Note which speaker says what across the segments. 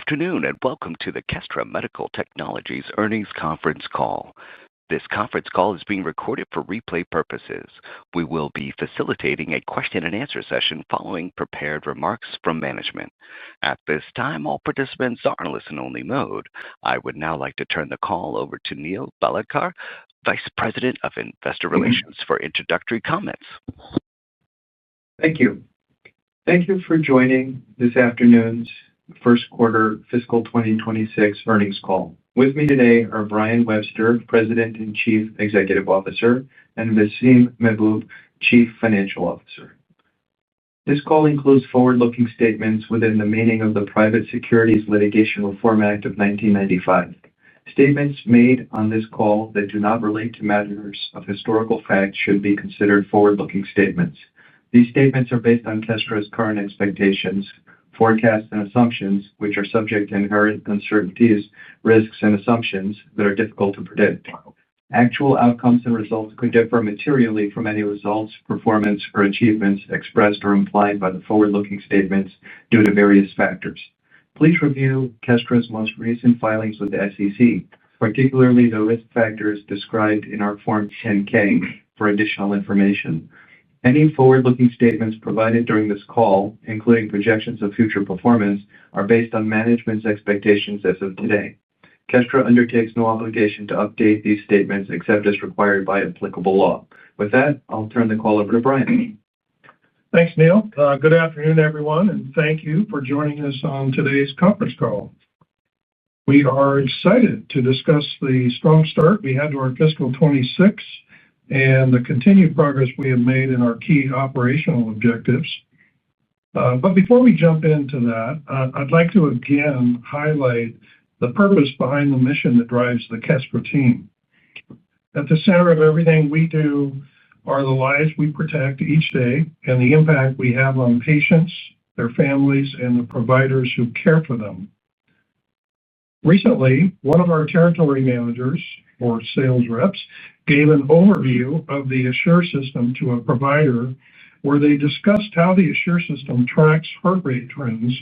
Speaker 1: afternoon and welcome to the Kestra Medical Technologies Earnings Conference Call. This conference call is being recorded for replay purposes. We will be facilitating a question-and-answer session following prepared remarks from management. At this time, all participants are in listen-only mode. I would now like to turn the call over to Neil Bhalodkar, Vice President of Investor Relations, for introductory comments.
Speaker 2: Thank you. Thank you for joining this afternoon's first quarter fiscal 2026 earnings call. With me today are Brian Webster, President and Chief Executive Officer, and Vaseem Mahboob, Chief Financial Officer. This call includes forward-looking statements within the meaning of the Private Securities Litigation Reform Act of 1995. Statements made on this call that do not relate to matters of historical fact should be considered forward-looking statements. These statements are based on Kestra's current expectations, forecasts, and assumptions, which are subject to inherent uncertainties, risks, and assumptions that are difficult to predict. Actual outcomes and results could differ materially from any results, performance, or achievements expressed or implied by the forward-looking statements due to various factors. Please review Kestra's most recent filings with the SEC, particularly the risk factors described in our Form 10-K, for additional information. Any forward-looking statements provided during this call, including projections of future performance, are based on management's expectations as of today. Kestra undertakes no obligation to update these statements except as required by applicable law. With that, I'll turn the call over to Brian.
Speaker 3: Thanks, Neil. Good afternoon, everyone, and thank you for joining us on today's conference call. We are excited to discuss the strong start we had to our fiscal 26 and the continued progress we have made in our key operational objectives. But before we jump into that, I'd like to again highlight the purpose behind the mission that drives the Kestra team. At the center of everything we do are the lives we protect each day and the impact we have on patients, their families, and the providers who care for them. Recently, one of our territory managers, or sales reps, gave an overview of the Assure system to a provider where they discussed how the Assure system tracks heart rate trends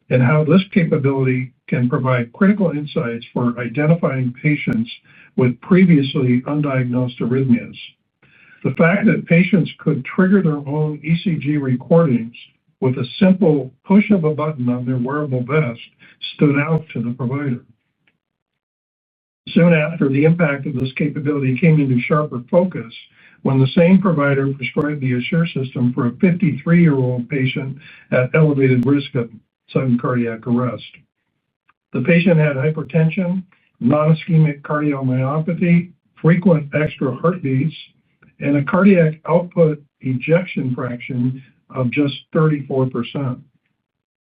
Speaker 3: and how this capability can provide critical insights for identifying patients with previously undiagnosed arrhythmias. The fact that patients could trigger their own ECG recordings with a simple push of a button on their wearable vest stood out to the provider. Soon after, the impact of this capability came into sharper focus when the same provider prescribed the Assure system for a 53-year-old patient at elevated risk of sudden cardiac arrest. The patient had hypertension, non-ischemic cardiomyopathy, frequent extra heartbeats, and a cardiac output ejection fraction of just 34%.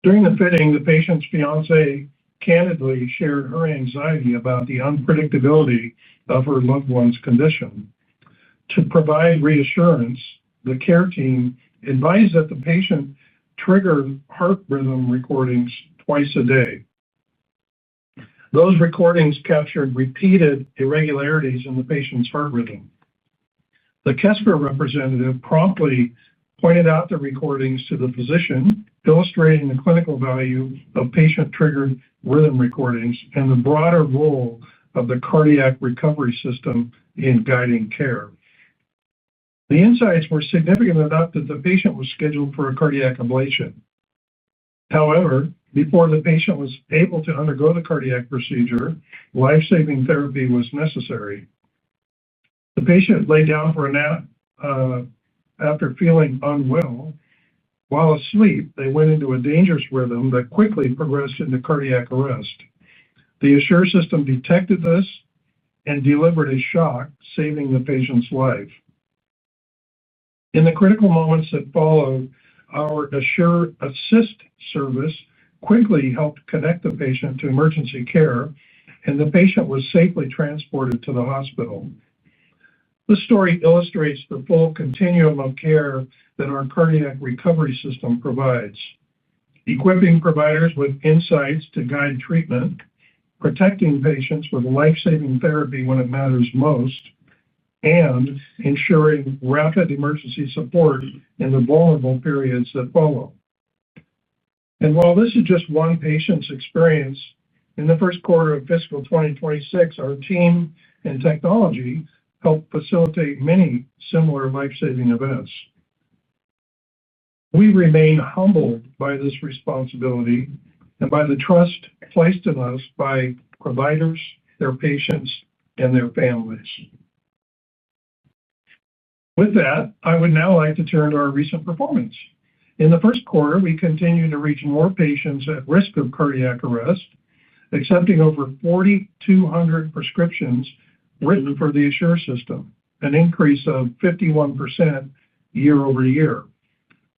Speaker 3: During the fitting, the patient's fiancé candidly shared her anxiety about the unpredictability of her loved one's condition. To provide reassurance, the care team advised that the patient trigger heart rhythm recordings twice a day. Those recordings captured repeated irregularities in the patient's heart rhythm. The Kestra representative promptly pointed out the recordings to the physician, illustrating the clinical value of patient-triggered rhythm recordings and the broader role of the cardiac recovery system in guiding care. The insights were significant enough that the patient was scheduled for a cardiac ablation. However, before the patient was able to undergo the cardiac procedure, life-saving therapy was necessary. The patient lay down for a nap after feeling unwell. While asleep, they went into a dangerous rhythm that quickly progressed into cardiac arrest. The Assure system detected this and delivered a shock, saving the patient's life. In the critical moments that followed, our Assure Assist service quickly helped connect the patient to emergency care, and the patient was safely transported to the hospital. This story illustrates the full continuum of care that our cardiac recovery system provides, equipping providers with insights to guide treatment, protecting patients with life-saving therapy when it matters most, and ensuring rapid emergency support in the vulnerable periods that follow. While this is just one patient's experience, in the first quarter of fiscal 2026, our team and technology helped facilitate many similar life-saving events. We remain humbled by this responsibility and by the trust placed in us by providers, their patients, and their families. With that, I would now like to turn to our recent performance. In the first quarter, we continue to reach more patients at risk of cardiac arrest, accepting over 4,200 prescriptions written for the Assure system, an increase of 51% year-over-year.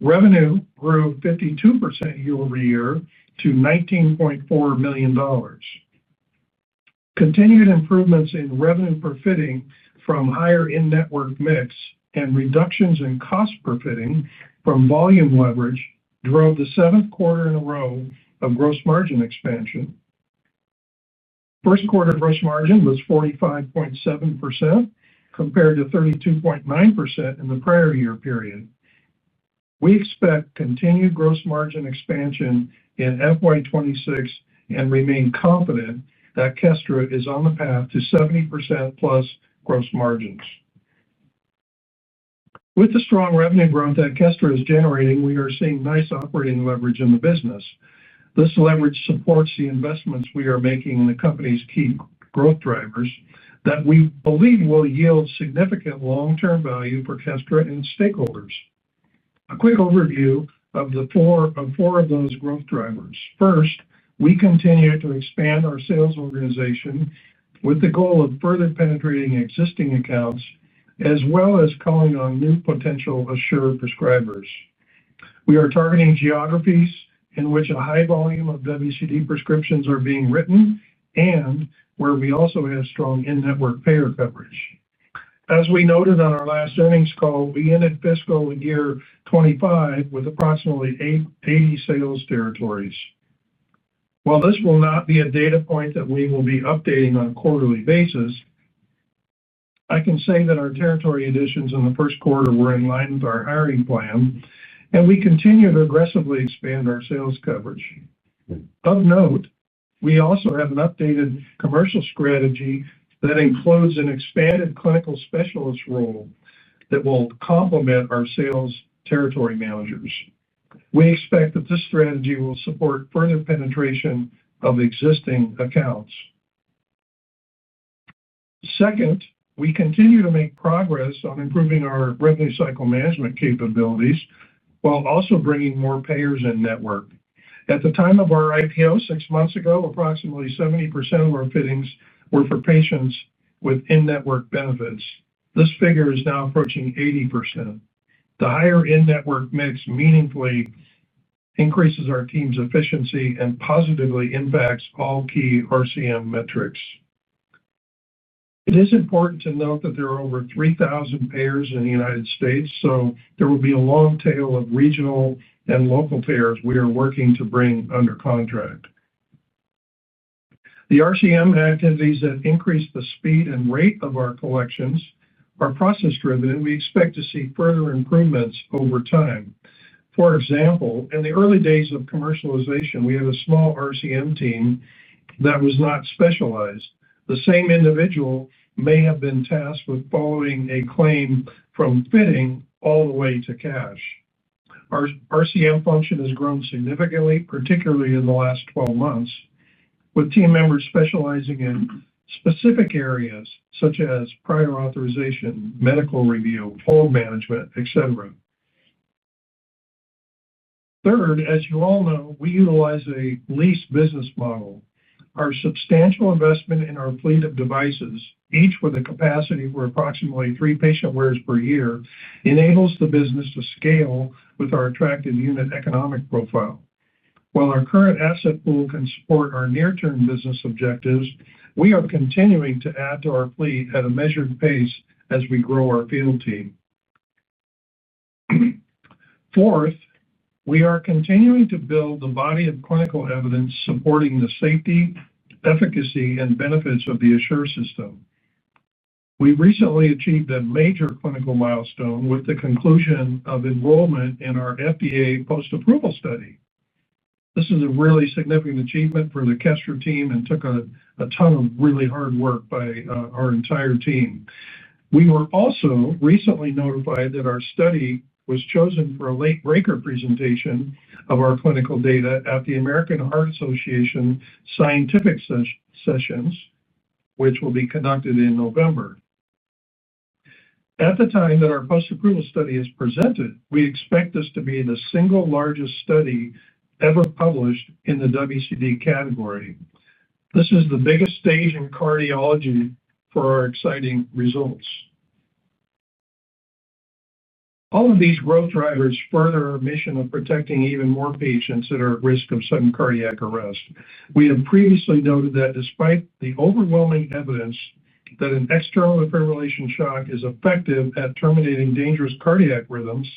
Speaker 3: Revenue grew 52% year-over-year to $19.4 million. Continued improvements in revenue per fitting from higher in-network mix and reductions in cost per fitting from volume leverage drove the seventh quarter in a row of gross margin expansion. First quarter gross margin was 45.7% compared to 32.9% in the prior year period. We expect continued gross margin expansion in FY26 and remain confident that Kestra is on the path to 70% plus gross margins. With the strong revenue growth that Kestra is generating, we are seeing nice operating leverage in the business. This leverage supports the investments we are making in the company's key growth drivers that we believe will yield significant long-term value for Kestra and stakeholders. A quick overview of four of those growth drivers. First, we continue to expand our sales organization with the goal of further penetrating existing accounts as well as calling on new potential Assure prescribers. We are targeting geographies in which a high volume of WCD prescriptions are being written and where we also have strong in-network payer coverage. As we noted on our last earnings call, we ended Fiscal Year 25 with approximately 80 sales territories. While this will not be a data point that we will be updating on a quarterly basis, I can say that our territory additions in the first quarter were in line with our hiring plan, and we continue to aggressively expand our sales coverage. Of note, we also have an updated commercial strategy that includes an expanded clinical specialist role that will complement our sales territory managers. We expect that this strategy will support further penetration of existing accounts. Second, we continue to make progress on improving our revenue cycle management capabilities while also bringing more payers in network. At the time of our IPO 6 months ago, approximately 70% of our fittings were for patients with in-network benefits. This figure is now approaching 80%. The higher in-network mix meaningfully increases our team's efficiency and positively impacts all key RCM metrics. It is important to note that there are over 3,000 payers in the United States, so there will be a long tail of regional and local payers we are working to bring under contract. The RCM activities that increase the speed and rate of our collections are process-driven, and we expect to see further improvements over time. For example, in the early days of commercialization, we had a small RCM team that was not specialized. The same individual may have been tasked with following a claim from fitting all the way to cash. Our RCM function has grown significantly, particularly in the last 12 months, with team members specializing in specific areas such as prior authorization, medical review, hold management, etc. Third, as you all know, we utilize a lease business model. Our substantial investment in our fleet of devices, each with a capacity for approximately 3 patient wears per year, enables the business to scale with our attractive unit economic profile. While our current asset pool can support our near-term business objectives, we are continuing to add to our fleet at a measured pace as we grow our field team. Fourth, we are continuing to build the body of clinical evidence supporting the safety, efficacy, and benefits of the Assure system. We recently achieved a major clinical milestone with the conclusion of enrollment in our FDA post-approval study. This is a really significant achievement for the Kestra team and took a ton of really hard work by our entire team. We were also recently notified that our study was chosen for a late breaker presentation of our clinical data at the American Heart Association Scientific Sessions, which will be conducted in November. At the time that our post-approval study is presented, we expect this to be the single largest study ever published in the WCD category. This is the biggest stage in cardiology for our exciting results. All of these growth drivers further our mission of protecting even more patients that are at risk of sudden cardiac arrest. We have previously noted that despite the overwhelming evidence that an external defibrillation shock is effective at terminating dangerous cardiac rhythms,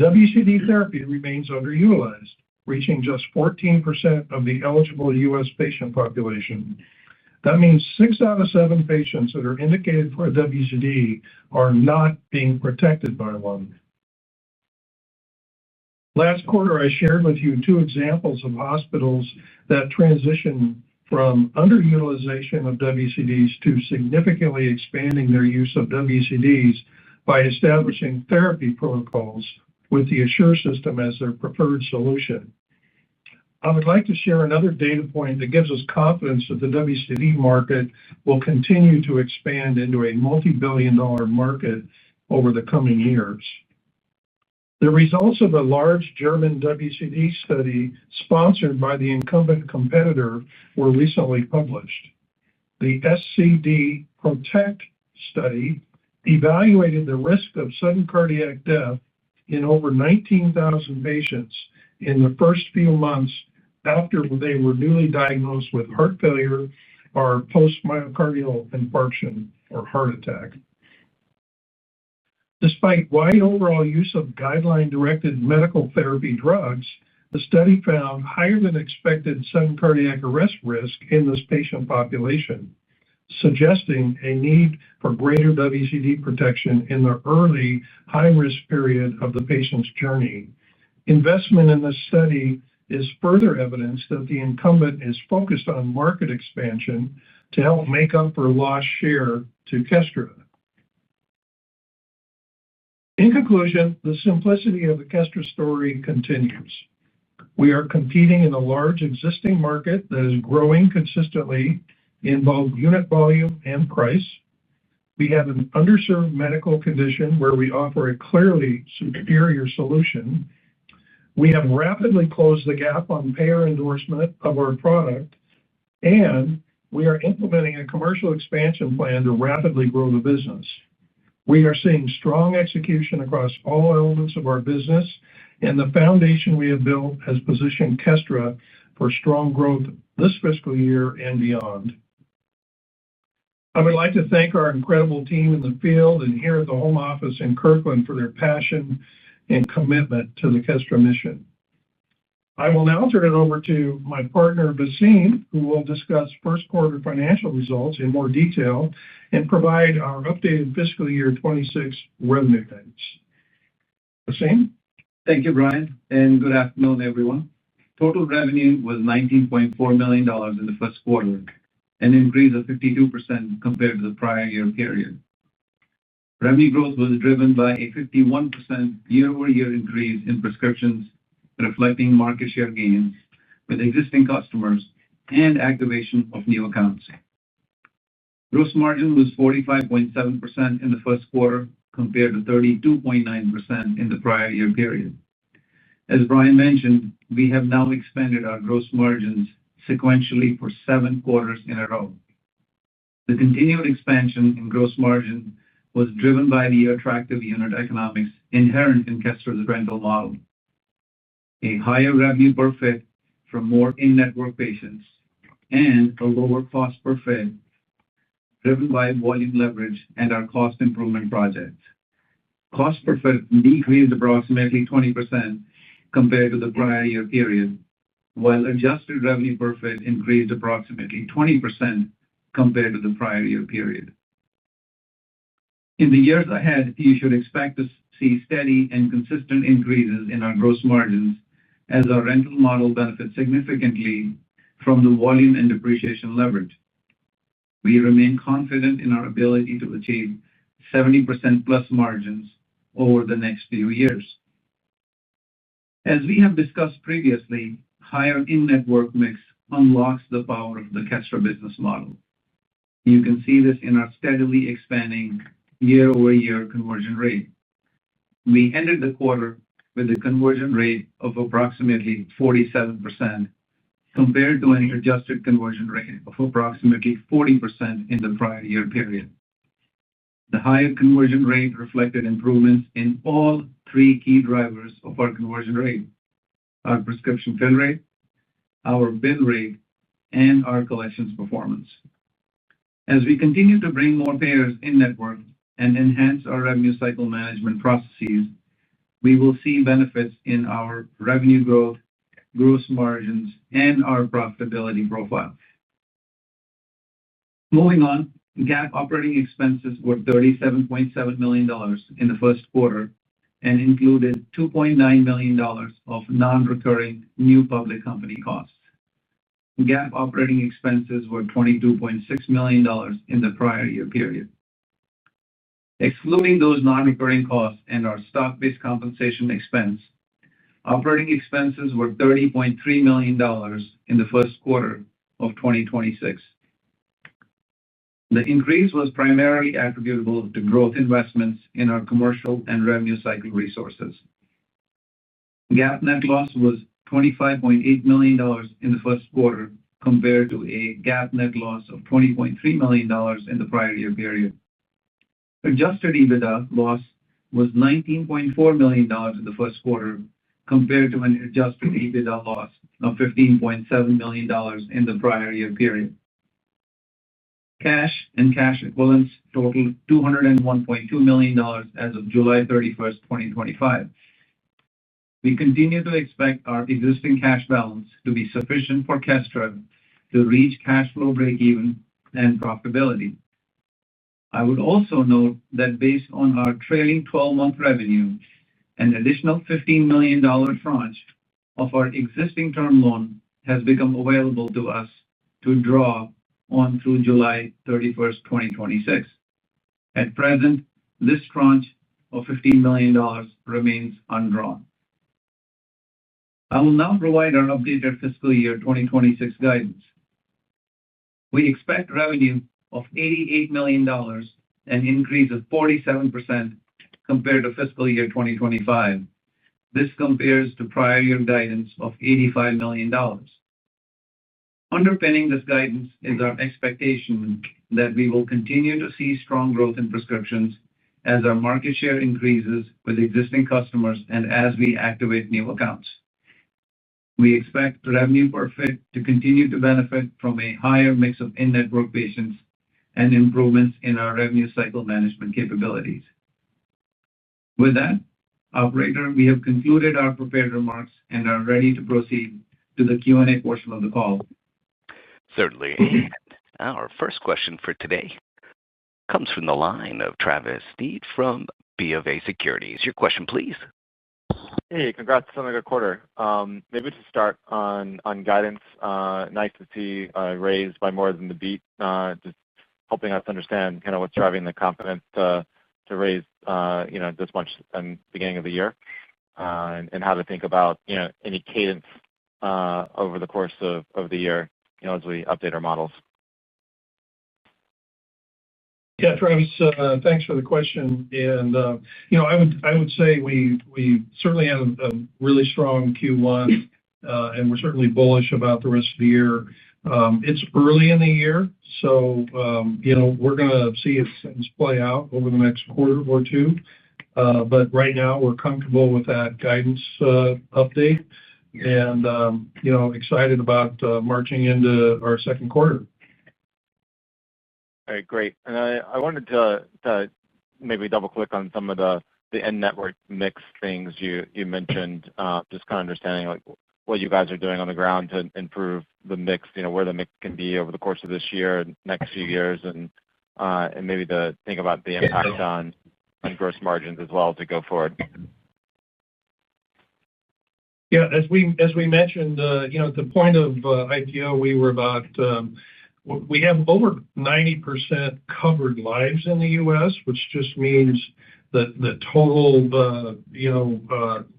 Speaker 3: WCD therapy remains underutilized, reaching just 14% of the eligible U.S. patient population. That means 6 out of 7 patients that are indicated for a WCD are not being protected by one. Last quarter, I shared with you 2 examples of hospitals that transition from underutilization of WCDs to significantly expanding their use of WCDs by establishing therapy protocols with the Assure system as their preferred solution. I would like to share another data point that gives us confidence that the WCD market will continue to expand into a multi-billion-dollar market over the coming years. The results of a large German WCD study sponsored by the incumbent competitor were recently published. The SCD Protect study evaluated the risk of sudden cardiac death in over 19,000 patients in the first few months after they were newly diagnosed with heart failure or post-myocardial infarction or heart attack. Despite wide overall use of guideline-directed medical therapy drugs, the study found higher than expected sudden cardiac arrest risk in this patient population, suggesting a need for greater WCD protection in the early high-risk period of the patient's journey. Investment in this study is further evidence that the incumbent is focused on market expansion to help make up for lost share to Kestra. In conclusion, the simplicity of the Kestra story continues. We are competing in a large existing market that is growing consistently in both unit volume and price. We have an underserved medical condition where we offer a clearly superior solution. We have rapidly closed the gap on payer endorsement of our product, and we are implementing a commercial expansion plan to rapidly grow the business. We are seeing strong execution across all elements of our business, and the foundation we have built has positioned Kestra for strong growth this fiscal year and beyond. I would like to thank our incredible team in the field and here at the home office in Kirkland for their passion and commitment to the Kestra mission. I will now turn it over to my partner, Vaseem, who will discuss first quarter financial results in more detail and provide our updated fiscal year 26 revenue guidance. Vaseem?
Speaker 4: Thank you, Brian, and good afternoon, everyone. Total revenue was $19.4 million in the first quarter, an increase of 52% compared to the prior year period. Revenue growth was driven by a 51% year-over-year increase in prescriptions, reflecting market share gains with existing customers and activation of new accounts. Gross margin was 45.7% in the first quarter compared to 32.9% in the prior year period. As Brian mentioned, we have now expanded our gross margins sequentially for 7 quarters in a row. The continued expansion in gross margin was driven by the attractive unit economics inherent in Kestra's rental model, a higher revenue per fit from more in-network patients, and a lower cost per fit driven by volume leverage and our cost improvement projects. Cost per fit decreased approximately 20% compared to the prior year period, while adjusted revenue per fit increased approximately 20% compared to the prior year period. In the years ahead, you should expect to see steady and consistent increases in our gross margins as our rental model benefits significantly from the volume and depreciation leverage. We remain confident in our ability to achieve 70% plus margins over the next few years. As we have discussed previously, higher in-network mix unlocks the power of the Kestra business model. You can see this in our steadily expanding year-over-year conversion rate. We ended the quarter with a conversion rate of approximately 47%, compared to an adjusted conversion rate of approximately 40% in the prior year period. The higher conversion rate reflected improvements in all three key drivers of our conversion rate: our prescription fill rate, our bill rate, and our collections performance. As we continue to bring more payers in-network and enhance our revenue cycle management processes, we will see benefits in our revenue growth, gross margins, and our profitability profile. Moving on, GAAP operating expenses were $37.7 million in the first quarter and included $2.9 million of non-recurring new public company costs. GAAP operating expenses were $22.6 million in the prior year period. Excluding those non-recurring costs and our stock-based compensation expense, operating expenses were $30.3 million in the first quarter of 2026. The increase was primarily attributable to growth investments in our commercial and revenue cycle resources. GAAP net loss was $25.8 million in the first quarter, compared to a GAAP net loss of $20.3 million in the prior year period. Adjusted EBITDA loss was $19.4 million in the first quarter, compared to an adjusted EBITDA loss of $15.7 million in the prior year period. Cash and cash equivalents totaled $201.2 million as of July 31st, 2025. We continue to expect our existing cash balance to be sufficient for Kestra to reach cash flow breakeven and profitability. I would also note that based on our trailing 12-month revenue, an additional $15 million tranche of our existing term loan has become available to us to draw on through July 31st, 2026. At present, this tranche of $15 million remains undrawn. I will now provide our updated fiscal year 2026 guidance. We expect revenue of $88 million, an increase of 47% compared to fiscal year 2025. This compares to prior year guidance of $85 million. Underpinning this guidance is our expectation that we will continue to see strong growth in prescriptions as our market share increases with existing customers and as we activate new accounts. We expect revenue per fit to continue to benefit from a higher mix of in-network patients and improvements in our revenue cycle management capabilities. With that, operator, we have concluded our prepared remarks and are ready to proceed to the Q&A portion of the call.
Speaker 1: Certainly. Our first question for today comes from the line of Travis Steed from BofA Securities. Your question, please.
Speaker 5: Hey, congrats on a good quarter. Maybe to start on guidance, nice to see raised by more than the beat, just helping us understand kind of what's driving the confidence to raise this much in the beginning of the year, and how to think about any cadence over the course of the year as we update our models.
Speaker 3: Yeah, Travis, thanks for the question. And I would say we certainly had a really strong Q1, and we're certainly bullish about the rest of the year. It's early in the year, so we're going to see if things play out over the next quarter or two. But right now, we're comfortable with that guidance update, and excited about marching into our second quarter.
Speaker 5: All right, great. And I wanted to maybe double click on some of the in-network mix things you mentioned, just kind of understanding like what you guys are doing on the ground to improve the mix, where the mix can be over the course of this year and next few years, and maybe to think about the impact on gross margins as well to go forward.
Speaker 3: Yeah, as we mentioned, at the point of IPO, we were about we have over 90% covered lives in the U.S., which just means that the total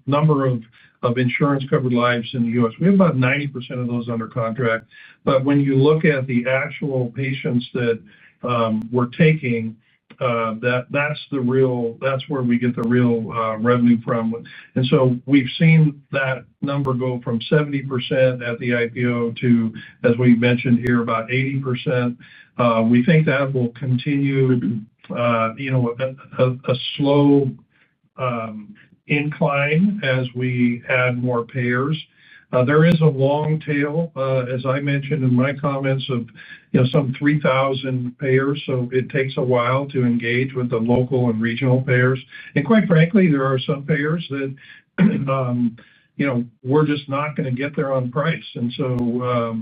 Speaker 3: number of insurance covered lives in the U.S. We have about 90% of those under contract. But when you look at the actual patients that we're taking, that's where we get the real revenue from. And so we've seen that number go from 70% at the IPO to, as we mentioned here, about 80%. We think that will continue, a slow incline as we add more payers. There is a long tail, as I mentioned in my comments, of some 3,000 payers. So it takes a while to engage with the local and regional payers. And quite frankly, there are some payers that we're just not going to get there on price. And so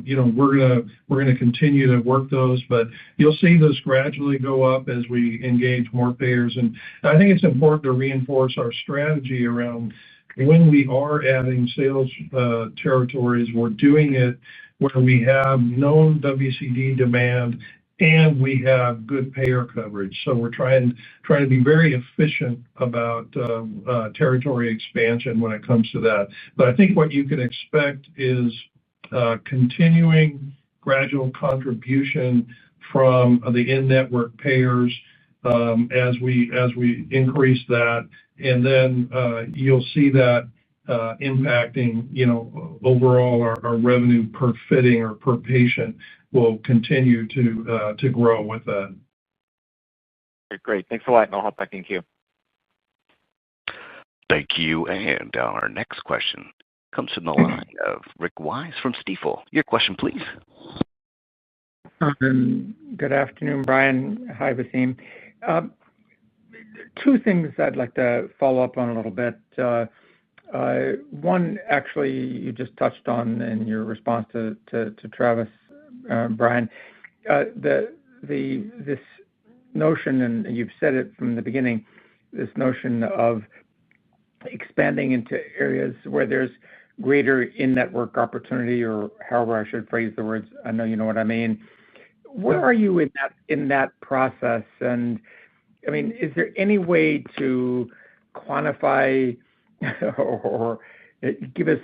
Speaker 3: we're going to continue to work those. But you'll see this gradually go up as we engage more payers. And I think it's important to reinforce our strategy around when we are adding sales territories. We're doing it where we have known WCD demand and we have good payer coverage. So we're trying to be very efficient about territory expansion when it comes to that. But I think what you can expect is continuing gradual contribution from the in-network payers as we increase that. And then you'll see that impacting, overall our revenue per fitting or per patient will continue to grow with that.
Speaker 5: Okay, great. Thanks a lot. And I'll hop back in queue.
Speaker 1: Thank you. And our next question comes from the line of Rick Wise from Stifel. Your question, please.
Speaker 6: Good afternoon, Brian. Hi, Vaseem. Two things I'd like to follow up on a little bit. One, actually, you just touched on in your response to Travis, Brian. This notion, and you've said it from the beginning, this notion of expanding into areas where there's greater in-network opportunity, or however I should phrase the words. I know you know what I mean. Where are you in that process? And I mean, is there any way to quantify or give us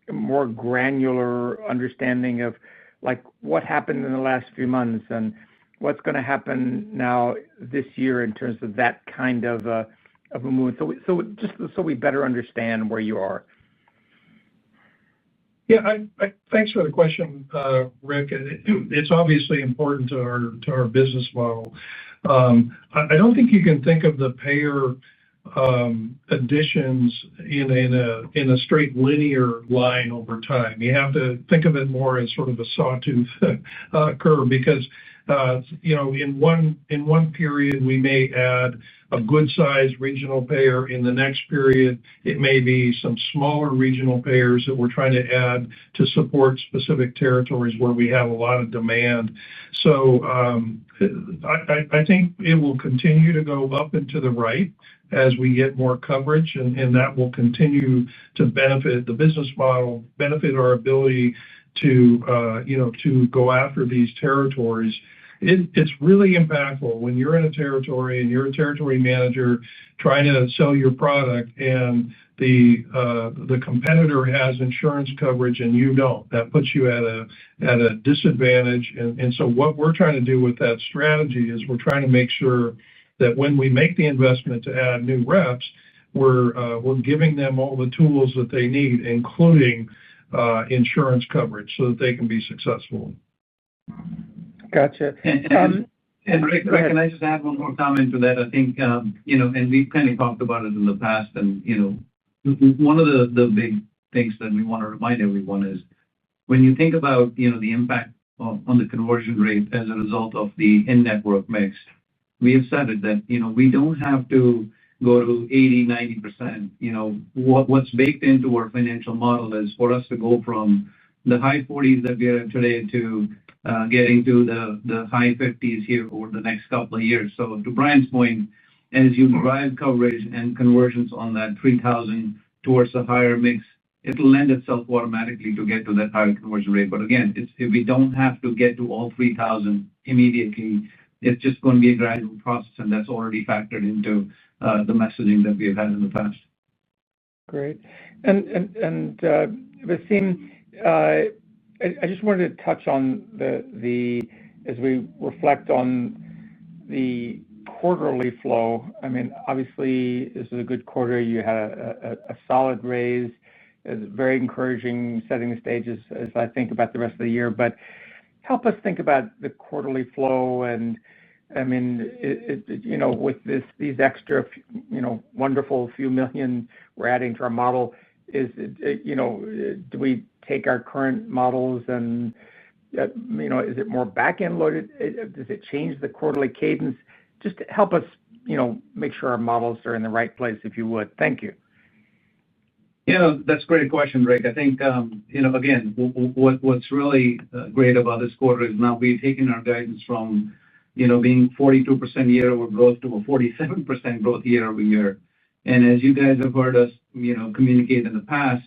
Speaker 6: a more granular understanding of what happened in the last few months and what's going to happen now this year in terms of that kind of a move? So we better understand where you are.
Speaker 3: Yeah, thanks for the question, Rick. It's obviously important to our business model. I don't think you can think of the payer additions in a straight linear line over time. You have to think of it more as sort of a sawtooth curve because in one period we may add a good-sized regional payer. In the next period, it may be some smaller regional payers that we're trying to add to support specific territories where we have a lot of demand. So I think it will continue to go up and to the right as we get more coverage, and that will continue to benefit the business model, benefit our ability to go after these territories. It's really impactful when you're in a territory and you're a territory manager trying to sell your product and the competitor has insurance coverage and you don't. That puts you at a disadvantage. And so what we're trying to do with that strategy is we're trying to make sure that when we make the investment to add new reps, we're giving them all the tools that they need, including insurance coverage, so that they can be successful.
Speaker 6: Gotcha.
Speaker 4: And Rick, can I just add one more comment to that? I think, and we've kind of talked about it in the past, and, one of the big things that we want to remind everyone is when you think about, the impact on the conversion rate as a result of the in-network mix, we have said it that, we don't have to go to 80-90%. What's baked into our financial model is for us to go from the high 40s that we are at today to getting to the high 50s here over the next couple of years. So to Brian's point, as you drive coverage and conversions on that 3,000 towards a higher mix it'll lend itself automatically to get to that higher conversion rate. But again, if we don't have to get to all 3,000 immediately, it's just going to be a gradual process, and that's already factored into the messaging that we have had in the past.
Speaker 6: Great. And Vaseem, I just wanted to touch on as we reflect on the quarterly flow. I mean, obviously, this is a good quarter. You had a solid raise. It's very encouraging, setting the stages as I think about the rest of the year. But help us think about the quarterly flow. And I mean, with these extra, wonderful few million we're adding to our model, do we take our current models and, is it more back-end loaded? Does it change the quarterly cadence? Just help us, make sure our models are in the right place, if you would. Thank you.
Speaker 4: That's a great question, Rick. I think, again, what's really great about this quarter is now we've taken our guidance from, being 42% year-over growth to a 47% growth year-over-year. And as you guys have heard us, communicate in the past,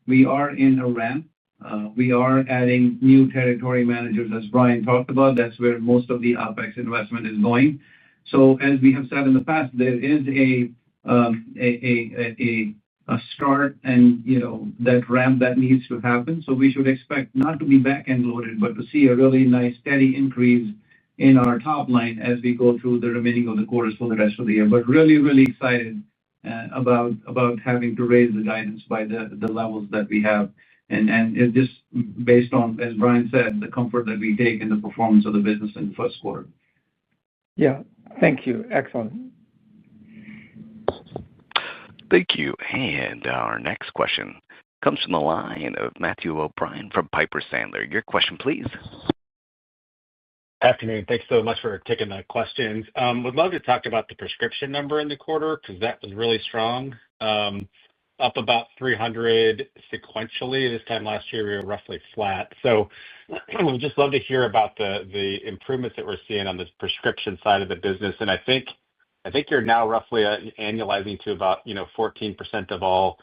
Speaker 4: we are in a ramp. We are adding new territory managers, as Brian talked about. That's where most of the OpEx investment is going. So as we have said in the past, there is a start and, that ramp that needs to happen. So we should expect not to be back-end loaded, but to see a really nice steady increase in our top line as we go through the remaining of the quarters for the rest of the year. But really, really excited about having to raise the guidance by the levels that we have. And it's just based on, as Brian said, the comfort that we take in the performance of the business in the first quarter.
Speaker 6: Yeah. Thank you. Excellent.
Speaker 1: Thank you. And our next question comes from the line of Matthew O'Brien from Piper Sandler. Your question, please.
Speaker 7: Afternoon. Thanks so much for taking the questions. Would love to talk about the prescription number in the quarter because that was really strong. Up about 300 sequentially. This time last year, we were roughly flat. So we'd just love to hear about the improvements that we're seeing on the prescription side of the business. And I think you're now roughly annualizing to about 14% of all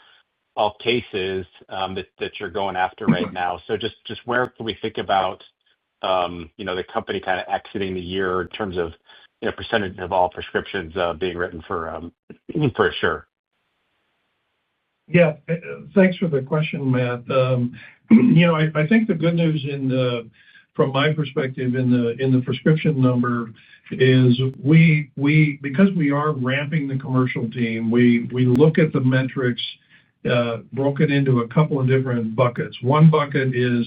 Speaker 7: cases that you're going after right now. So just where can we think about the company kind of exiting the year in terms of percentage of all prescriptions being written for Assure?
Speaker 3: Yeah. Thanks for the question, Matt. I think the good news from my perspective in the prescription number is because we are ramping the commercial team, we look at the metrics broken into a couple of different buckets. One bucket is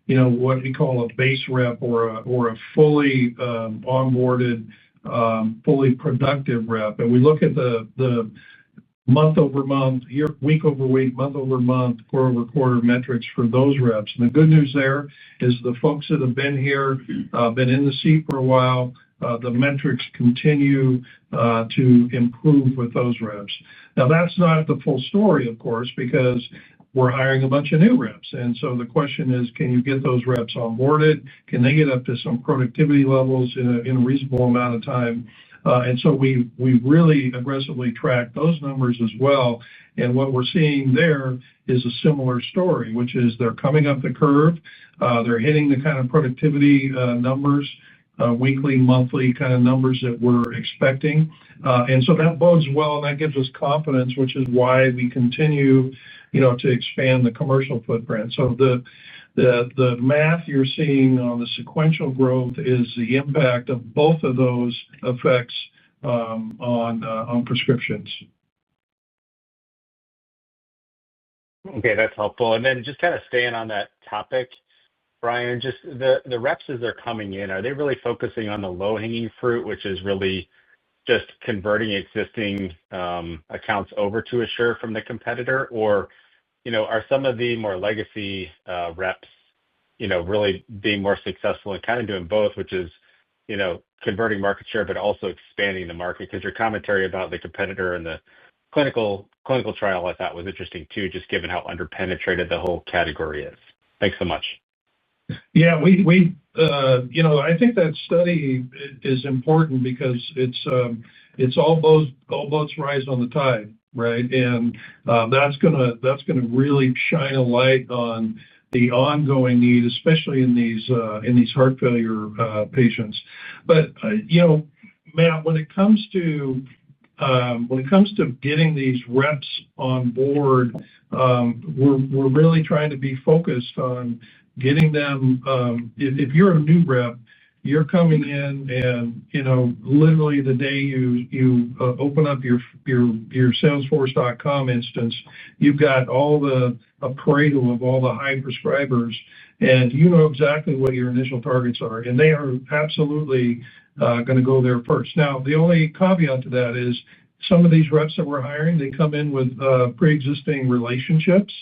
Speaker 3: what we call a base rep or a fully onboarded, fully productive rep. And we look at the month-over-month, week-over-week, month-over-month, quarter-over-quarter metrics for those reps. And the good news there is the folks that have been here, been in the seat for a while, the metrics continue to improve with those reps. Now, that's not the full story, of course, because we're hiring a bunch of new reps. And so the question is, can you get those reps onboarded? Can they get up to some productivity levels in a reasonable amount of time? And so we really aggressively track those numbers as well. And what we're seeing there is a similar story, which is they're coming up the curve. They're hitting the kind of productivity numbers, weekly, monthly kind of numbers that we're expecting. And so that bodes well, and that gives us confidence, which is why we continue to expand the commercial footprint. So the math you're seeing on the sequential growth is the impact of both of those effects on prescriptions.
Speaker 7: Okay, that's helpful. And then just kind of staying on that topic, Brian, just the reps as they're coming in, are they really focusing on the low-hanging fruit, which is really just converting existing accounts over to Assure from the competitor? Or are some of the more legacy reps really being more successful and kind of doing both, which is converting market share, but also expanding the market? Because your commentary about the competitor and the clinical trial, I thought was interesting too, just given how underpenetrated the whole category is. Thanks so much.
Speaker 3: Yeah, I think that study is important because it's all boats rise on the tide. right? And that's gonna really shine a light on the ongoing need, especially in these heart failure patients. But Matt, when it comes to getting these reps on board, we're really trying to be focused on getting them. If you're a new rep, you're coming in and literally the day you open up your Salesforce.com instance, you've got all the a Pareto of all the high prescribers, and you know exactly what your initial targets are, and they are absolutely going to go there first. Now, the only caveat to that is some of these reps that we're hiring, they come in with pre-existing relationships,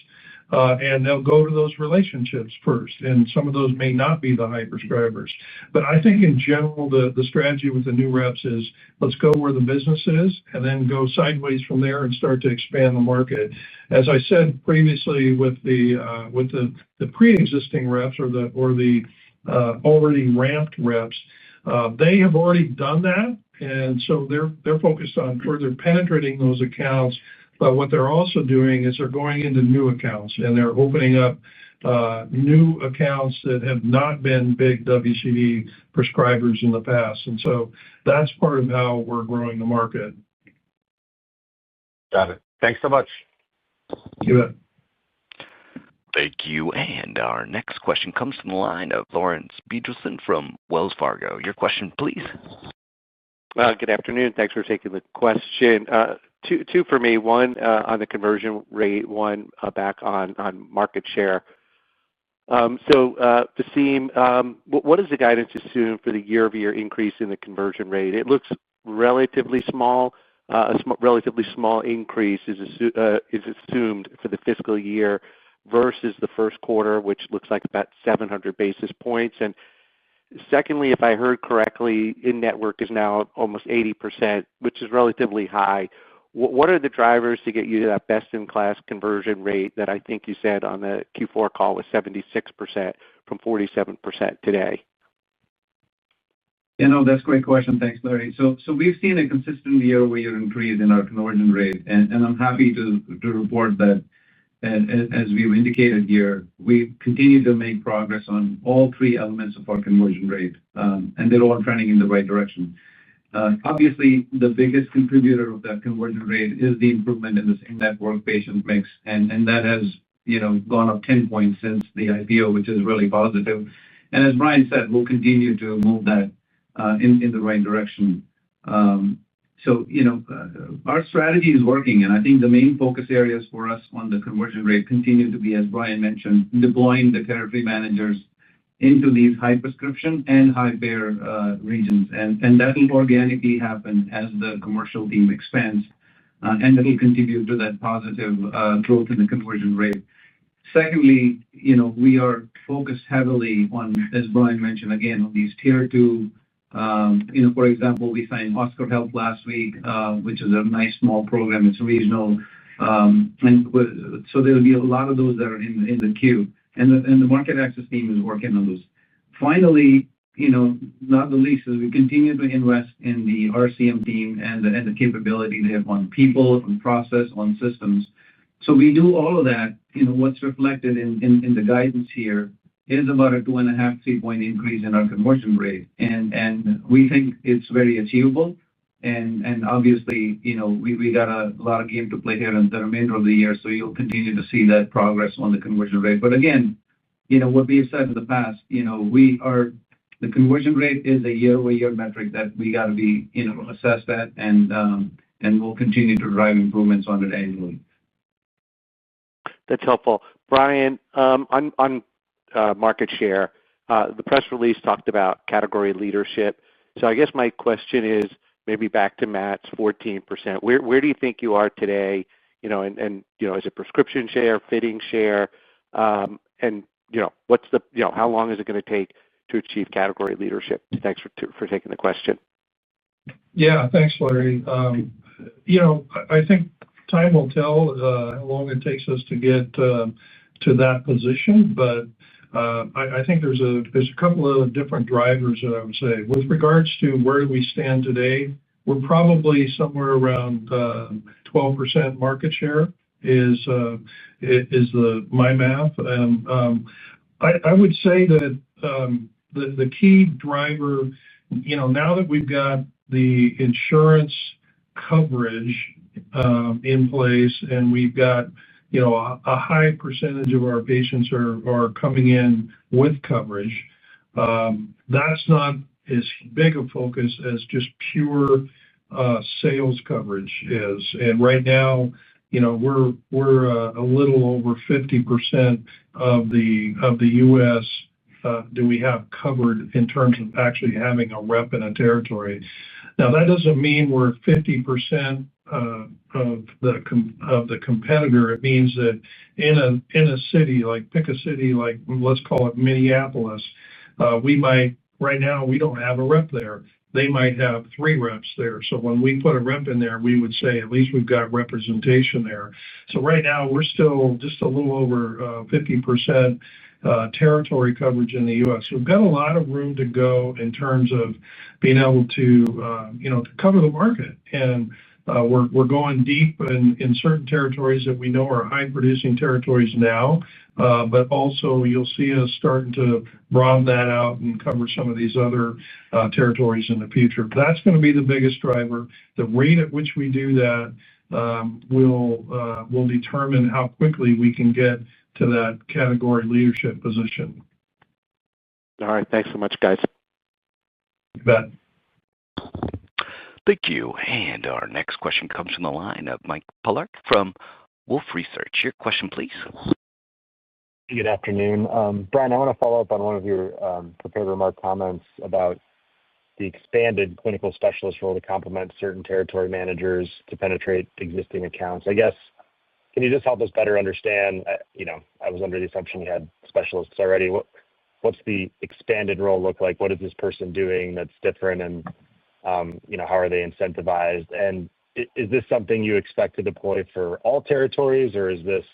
Speaker 3: and they'll go to those relationships first. And some of those may not be the high prescribers. But I think in general, the strategy with the new reps is let's go where the business is and then go sideways from there and start to expand the market. As I said previously with the pre-existing reps or the already ramped reps, they have already done that. And so they're focused on further penetrating those accounts. But what they're also doing is they're going into new accounts, and they're opening up new accounts that have not been big WCD prescribers in the past. And so that's part of how we're growing the market.
Speaker 7: Got it. Thanks so much.
Speaker 3: You bet.
Speaker 1: Thank you. And our next question comes from the line of Lawrence Biegelsen from Wells Fargo. Your question, please.
Speaker 8: Good afternoon. Thanks for taking the question. Two for me. One on the conversion rate, one back on market share. Vaseem, what does the guidance assume for the year-over-year increase in the conversion rate? It looks relatively small. A relatively small increase is assumed for the fiscal year versus the first quarter, which looks like about 700 basis points. And secondly, if I heard correctly, in-network is now almost 80%, which is relatively high. What are the drivers to get you to that best-in-class conversion rate that I think you said on the Q4 call was 76% from 47% today?
Speaker 4: That's a great question. Thanks, Larry. So we've seen a consistent year-over-year increase in our conversion rate, and I'm happy to report that, as we've indicated here, we continue to make progress on all three elements of our conversion rate, and they're all trending in the right direction. Obviously, the biggest contributor of that conversion rate is the improvement in this in-network patient mix, and that has gone up 10 points since the IPO, which is really positive. And as Brian said, we'll continue to move that in the right direction. So our strategy is working, and I think the main focus areas for us on the conversion rate continue to be, as Brian mentioned, deploying the territory managers into these high prescription and high payer regions. And that will organically happen as the commercial team expands, and it will contribute to that positive growth in the conversion rate. Secondly, we are focused heavily on, as Brian mentioned, again, on these tier two. For example, we signed Oscar Health last week, which is a nice small program. It's regional. And so there'll be a lot of those that are in the queue. And the market access team is working on those. Finally, not the least, is we continue to invest in the RCM team and the capability they have on people, on process, on systems. So we do all of that. What's reflected in the guidance here is about a 2.5-3 point increase in our conversion rate. And we think it's very achievable. And obviously, we got a lot of game to play here in the remainder of the year, so you'll continue to see that progress on the conversion rate. But again, what we have said in the past, the conversion rate is a year-over-year metric that we got to be assessed at, and we'll continue to drive improvements on it annually.
Speaker 8: That's helpful. Brian, on market share, the press release talked about category leadership. So I guess my question is maybe back to Matt's 14%. Where do you think you are today? And is it prescription share, fitting share, and what's the how long is it going to take to achieve category leadership? Thanks for taking the question.
Speaker 3: Yeah, thanks, Larry. I think time will tell how long it takes us to get to that position, but I think there's a couple of different drivers that I would say. With regards to where do we stand today, we're probably somewhere around 12% market share is my math. And I would say that the key driver, now that we've got the insurance coverage in place and we've got a high percentage of our patients are coming in with coverage, that's not as big a focus as just pure sales coverage is. And right now, we're a little over 50% of the U.S. Do we have covered in terms of actually having a rep in a territory. Now, that doesn't mean we're 50% of the competitor. It means that in a city, pick a city, let's call it Minneapolis, right now we don't have a rep there. They might have 3 reps there. So when we put a rep in there, we would say at least we've got representation there. So right now we're still just a little over 50% territory coverage in the U.S. So we've got a lot of room to go in terms of being able to cover the market. And we're going deep in certain territories that we know are high-producing territories now, but also you'll see us starting to broaden that out and cover some of these other territories in the future. That's going to be the biggest driver. The rate at which we do that will determine how quickly we can get to that category leadership position.
Speaker 8: All right. Thanks so much, guys.
Speaker 3: You bet.
Speaker 1: Thank you. And our next question comes from the line of Mike Polark from Wolfe Research. Your question, please.
Speaker 9: Good afternoon. Brian, I want to follow up on one of your prepared remark comments about the expanded clinical specialist role to complement certain territory managers to penetrate existing accounts. I guess, can you just help us better understand? I was under the assumption you had specialists already. What's the expanded role look like? What is this person doing that's different? And how are they incentivized? And is this something you expect to deploy for all territories, or is this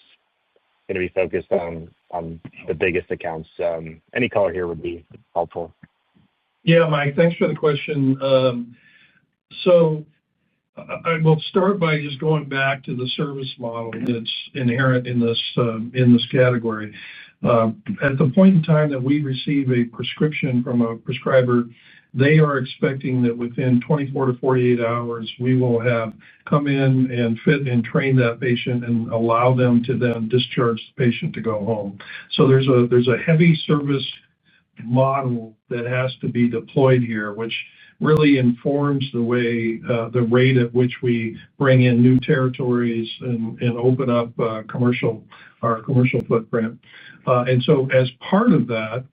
Speaker 9: going to be focused on the biggest accounts? Any color here would be helpful.
Speaker 3: Yeah, Mike, thanks for the question. So I will start by just going back to the service model that's inherent in this category. At the point in time that we receive a prescription from a prescriber, they are expecting that within 24 to 48 hours, we will have come in and fit and train that patient and allow them to then discharge the patient to go home. So there's a heavy service model that has to be deployed here, which really informs the rate at which we bring in new territories and open up our commercial footprint. And so as part of that,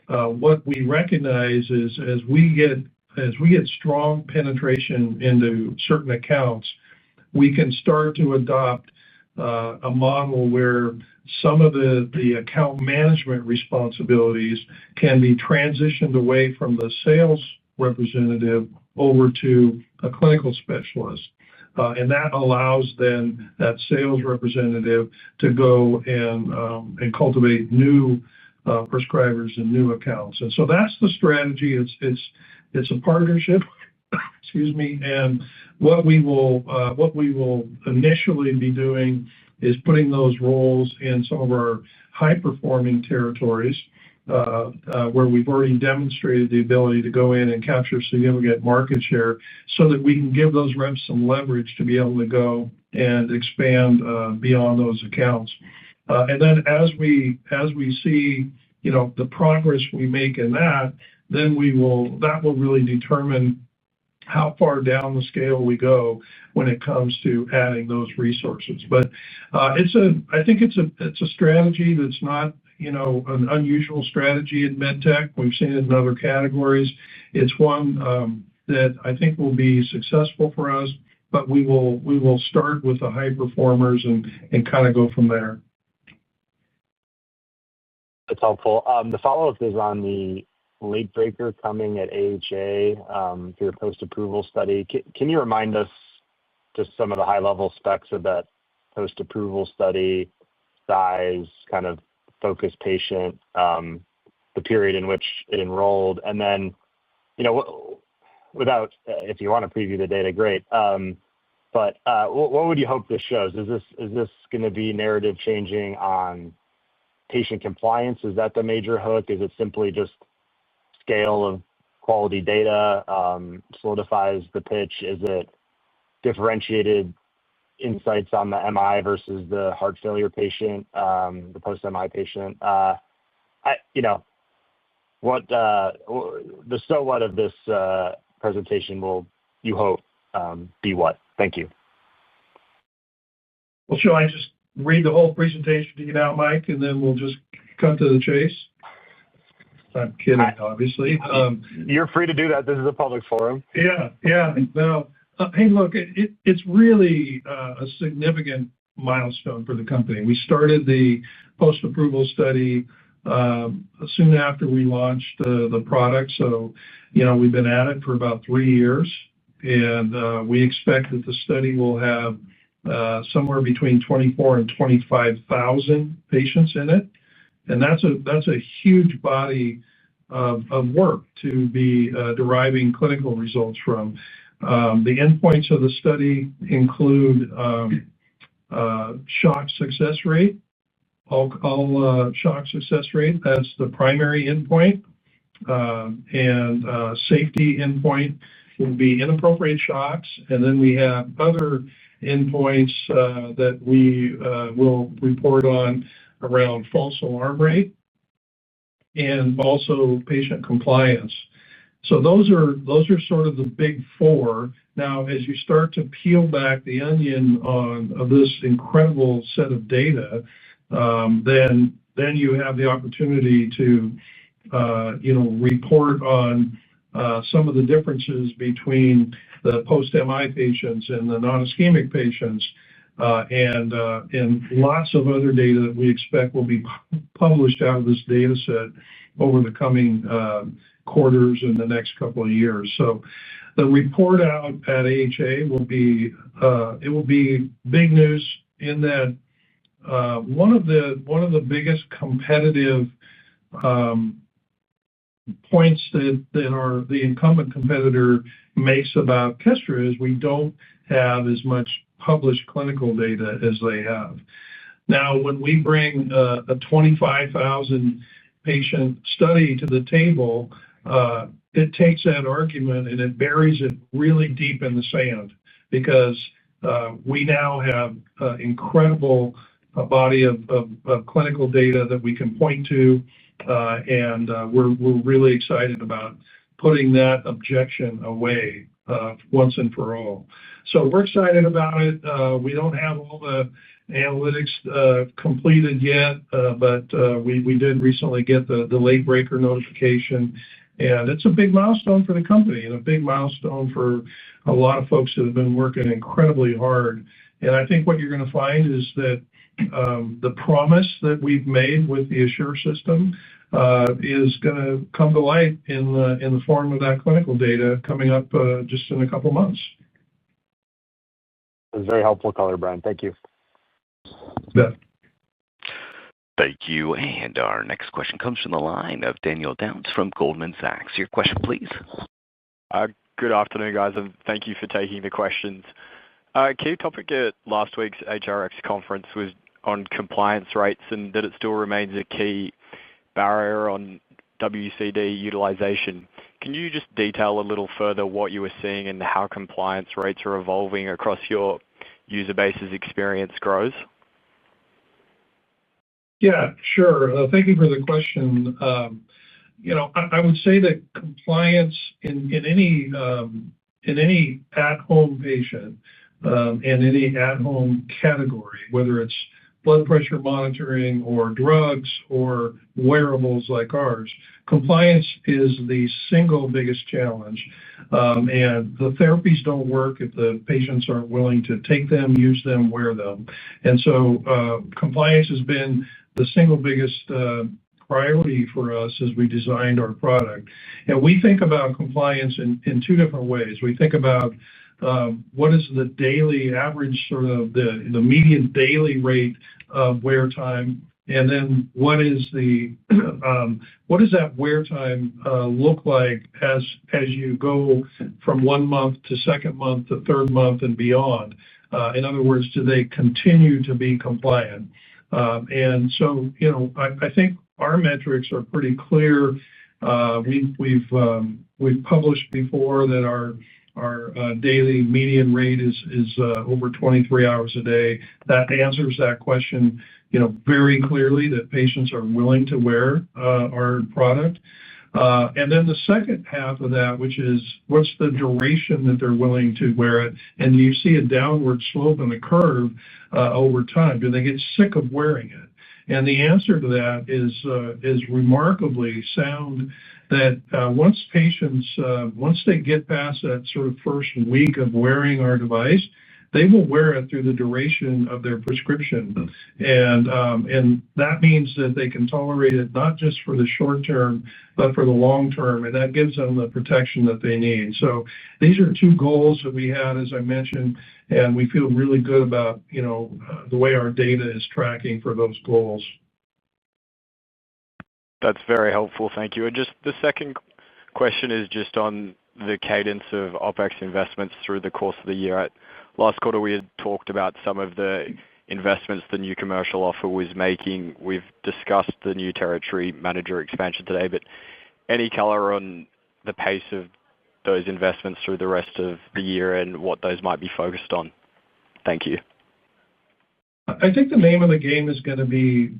Speaker 3: what we recognize is as we get strong penetration into certain accounts, we can start to adopt a model where some of the account management responsibilities can be transitioned away from the sales representative over to a clinical specialist. And that allows then that sales representative to go and cultivate new prescribers and new accounts. And so that's the strategy. It's a partnership. Excuse me. And what we will initially be doing is putting those roles in some of our high-performing territories where we've already demonstrated the ability to go in and capture significant market share so that we can give those reps some leverage to be able to go and expand beyond those accounts. And then as we see the progress we make in that, then that will really determine how far down the scale we go when it comes to adding those resources. But I think it's a strategy that's not an unusual strategy in medtech. We've seen it in other categories. It's one that I think will be successful for us, but we will start with the high performers and kind of go from there.
Speaker 9: That's helpful. The follow-up is on the late breaker coming at AHA through a post-approval study. Can you remind us just some of the high-level specs of that post-approval study, size, kind of focus patient, the period in which it enrolled, and then if you want to preview the data, great. But what would you hope this shows? Is this going to be narrative changing on patient compliance? Is that the major hook? Is it simply just scale of quality data solidifies the pitch? Is it differentiated insights on the MI versus the heart failure patient, the post-MI patient? What the so what of this presentation will you hope be what? Thank you.
Speaker 3: Well, shall I just read the whole presentation to you now, Mike, and then we'll just cut to the chase? I'm kidding, obviously.
Speaker 9: You're free to do that. This is a public forum.
Speaker 3: Yeah. No, hey, look, it's really a significant milestone for the company. We started the post-approval study soon after we launched the product. So, we've been at it for about 3 years, and we expect that the study will have somewhere between 24,000 and 25,000 patients in it. And that's a huge body of work to be deriving clinical results from. The endpoints of the study include shock success rate, all shock success rate. That's the primary endpoint. And safety endpoint will be inappropriate shocks. And then we have other endpoints that we will report on around false alarm rate and also patient compliance. So those are sort of the big four. Now, as you start to peel back the onion of this incredible set of data, then you have the opportunity to report on some of the differences between the post-MI patients and the non-ischemic patients, and lots of other data that we expect will be published out of this data set over the coming quarters in the next couple of years. So the report out at AHA will be big news in that one of the biggest competitive points that the incumbent competitor makes about Kestra is we don't have as much published clinical data as they have. Now, when we bring a 25,000 patient study to the table, it takes that argument and it buries it really deep in the sand, because we now have incredible body of clinical data that we can point to, and we're really excited about putting that objection away once and for all. So we're excited about it. We don't have all the analytics completed yet, but we did recently get the late breaker notification, and it's a big milestone for the company and a big milestone for a lot of folks that have been working incredibly hard. And I think what you're going to find is that the promise that we've made with the Assure system is going to come to light in the form of that clinical data coming up just in a couple months.
Speaker 9: It was very helpful color, Brian. Thank you.
Speaker 3: Yeah.
Speaker 1: Thank you. And our next question comes from the line of Daniel Downs from Goldman Sachs. Your question, please.
Speaker 10: Good afternoon, guys, and thank you for taking the questions. Key topic at last week's HRX conference was on compliance rates and that it still remains a key barrier on WCD utilization. Can you just detail a little further what you were seeing and how compliance rates are evolving across your user base as experience grows?
Speaker 3: Yeah, sure. Thank you for the question. I would say that compliance in any at-home patient and any at-home category, whether it's blood pressure monitoring or drugs or wearables like ours, compliance is the single biggest challenge. And the therapies don't work if the patients aren't willing to take them, use them, wear them. And so compliance has been the single biggest priority for us as we designed our product. And we think about compliance in two different ways. We think about what is the daily average, sort of the median daily rate of wear time, And then what does that wear time look like as you go from 1 month to second month to third month and beyond? In other words, do they continue to be compliant? And so, I think our metrics are pretty clear. We've published before that our daily median rate is over 23 hours a day. That answers that question, very clearly, that patients are willing to wear our product. And then the second half of that, which is what's the duration that they're willing to wear it? And do you see a downward slope in the curve over time? Do they get sick of wearing it? And the answer to that is remarkably sound, that once they get past that sort of first week of wearing our device, they will wear it through the duration of their prescription. And that means that they can tolerate it not just for the short term, but for the long term. And that gives them the protection that they need. So these are two goals that we had, as I mentioned, and we feel really good about, the way our data is tracking for those goals.
Speaker 10: That's very helpful. Thank you. And just the second question is just on the cadence of OpEx investments through the course of the year. Last quarter, we had talked about some of the investments the new commercial offer was making. We've discussed the new territory manager expansion today, but any color on the pace of those investments through the rest of the year and what those might be focused on? Thank you.
Speaker 3: I think the name of the game is going to be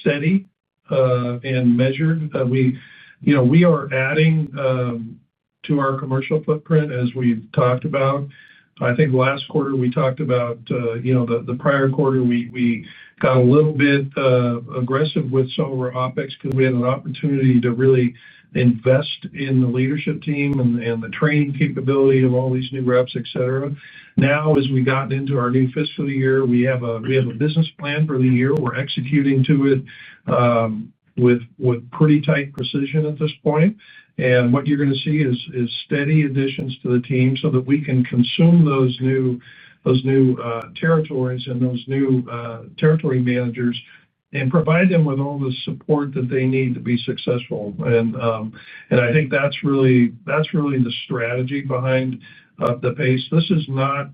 Speaker 3: steady and measured. We are adding to our commercial footprint, as we've talked about. I think last quarter we talked about, the prior quarter we got a little bit aggressive with some of our OpEx because we had an opportunity to really invest in the leadership team and the training capability of all these new reps, et cetera. Now, as we got into our new fiscal year, we have a business plan for the year. We're executing to it with pretty tight precision at this point. And what you're going to see is steady additions to the team so that we can consume those new territories and those new territory managers and provide them with all the support that they need to be successful. And I think that's really the strategy behind the pace. This is not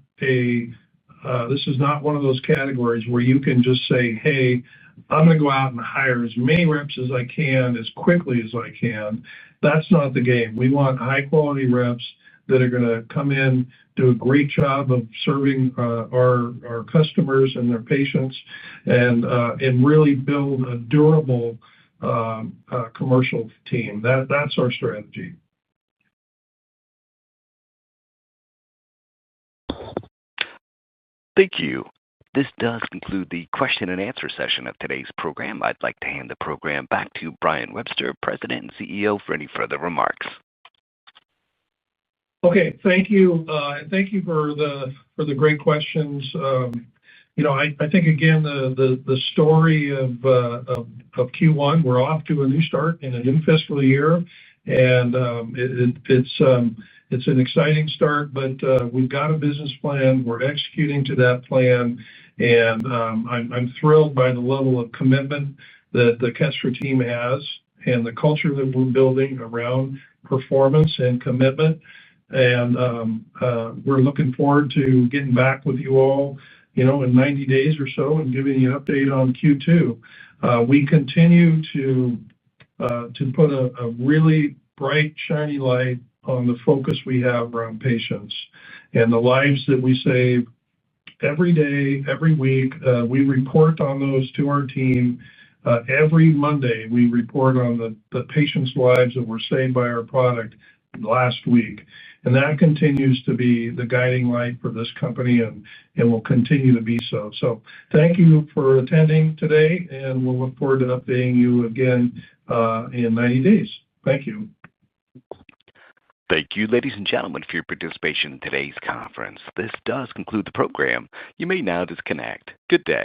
Speaker 3: one of those categories where you can just say, "Hey, I'm going to go out and hire as many reps as I can as quickly as I can." That's not the game. We want high-quality reps that are going to come in, do a great job of serving our customers and their patients, and really build a durable commercial team. That's our strategy.
Speaker 1: Thank you. This does conclude the question and answer session of today's program. I'd like to hand the program back to Brian Webster, President and CEO, for any further remarks.
Speaker 3: Okay, thank you. And thank you for the great questions. I think, again, the story of Q1, we're off to a new start in a new fiscal year. And it's an exciting start, but we've got a business plan. We're executing to that plan. And I'm thrilled by the level of commitment that the Kestra team has and the culture that we're building around performance and commitment. And we're looking forward to getting back with you all, in 90 days or so and giving you an update on Q2. We continue to put a really bright, shiny light on the focus we have around patients and the lives that we save every day, every week. We report on those to our team. Every Monday, we report on the patients' lives that were saved by our product last week. And that continues to be the guiding light for this company and will continue to be so. So thank you for attending today, and we'll look forward to updating you again in 90 days. Thank you.
Speaker 1: Thank you, ladies and gentlemen, for your participation in today's conference. This does conclude the program. You may now disconnect. Good day.